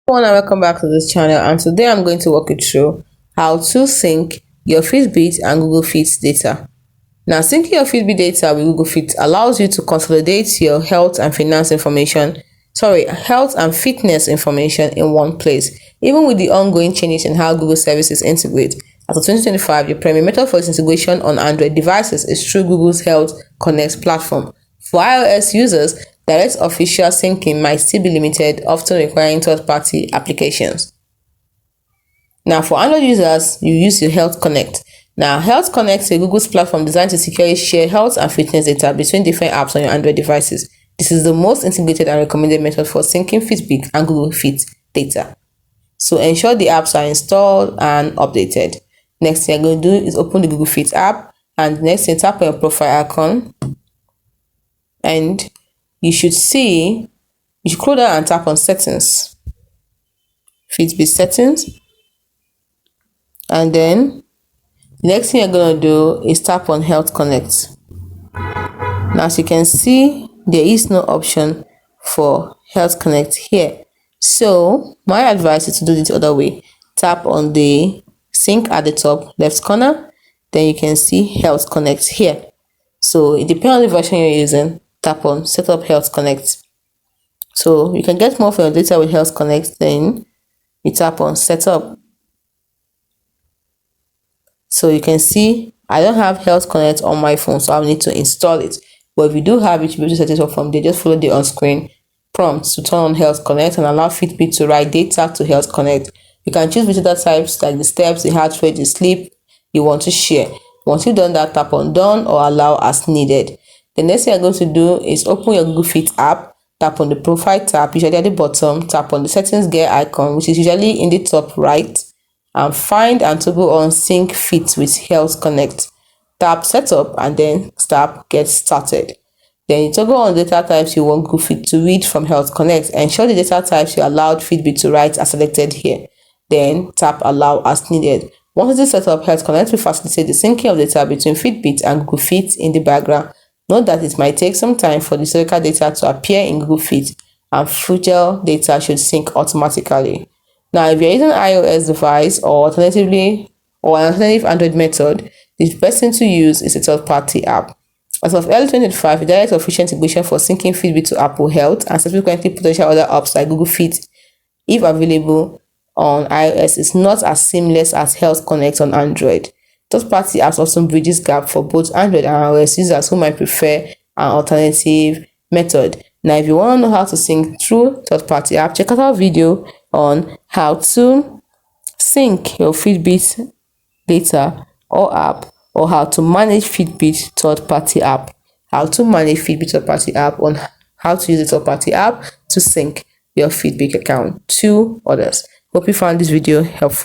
Everyone, and welcome back to this channel, and today I'm going to walk you through how to sync your Fitbit and Google Fit data. Now, syncing your Fitbit data with Google Fit allows you to consolidate your health and fitness information in one place. Even with the ongoing changes in how Google services integrate, as of 2025, your primary method for its integration on Android devices is through Google's Health Connect platform. For iOS users, direct official syncing might still be limited, often requiring third-party applications. Now, for Android users, you use your Health Connect. Now, Health Connect is Google's platform designed to securely share health and fitness data between different apps on your Android devices. This is the most integrated and recommended method for syncing Fitbit and Google Fit data. So ensure the apps are installed and updated. Next thing you're going to do is open the Google Fit app, and next thing, tap on your profile icon, and you should scroll down and tap on settings, Fitbit settings, and then the next thing you're going to do is tap on Health Connect. Now, as you can see, there is no option for Health Connect here. So my advice is to do it the other way. Tap on the sync at the top left corner, then you can see Health Connect here. So it depends on the version you're using. Tap on Setup Health Connect. So you can get more for your data with Health Connect, then you tap on Setup. So you can see I don't have Health Connect on my phone, so I'll need to install it. But if you do have it, you'll be able to set it up from there. Just follow the on-screen prompts to turn on Health Connect and allow Fitbit to write data to Health Connect. You can choose data types like the steps, the heart rate, the sleep you want to share. Once you've done that, tap on Done or Allow as needed. The next thing you're going to do is open your Google Fit app, tap on the Profile tab, usually at the bottom, tap on the Settings gear icon, which is usually in the top right, and find and toggle on Sync Fit with Health Connect. Tap Setup and then tap Get Started. Then you toggle on data types you want Google Fit to read from Health Connect. Ensure the data types you allowed Fitbit to write are selected here. Then tap Allow as needed. Once it is set up, Health Connect will facilitate the syncing of data between Fitbit and Google Fit in the background. Note that it might take some time for the historical data to appear in Google Fit, and future data should sync automatically. Now, if you're using an iOS device or an alternative Android method, the best thing to use is a third-party app. As of early 2025, a direct official integration for syncing Fitbit to Apple Health and subsequently potential other apps like Google Fit, if available on iOS, is not as seamless as Health Connect on Android. Third-party apps often bridges gap for both Android and iOS users who might prefer an alternative method. Now, if you want to know how to sync through third-party app, check out our video on how to sync your Fitbit data or app, or how to manage Fitbit third-party app. How to manage Fitbit third-party app, on how to use the third-party app to sync your Fitbit account to others. Hope you found this video helpful.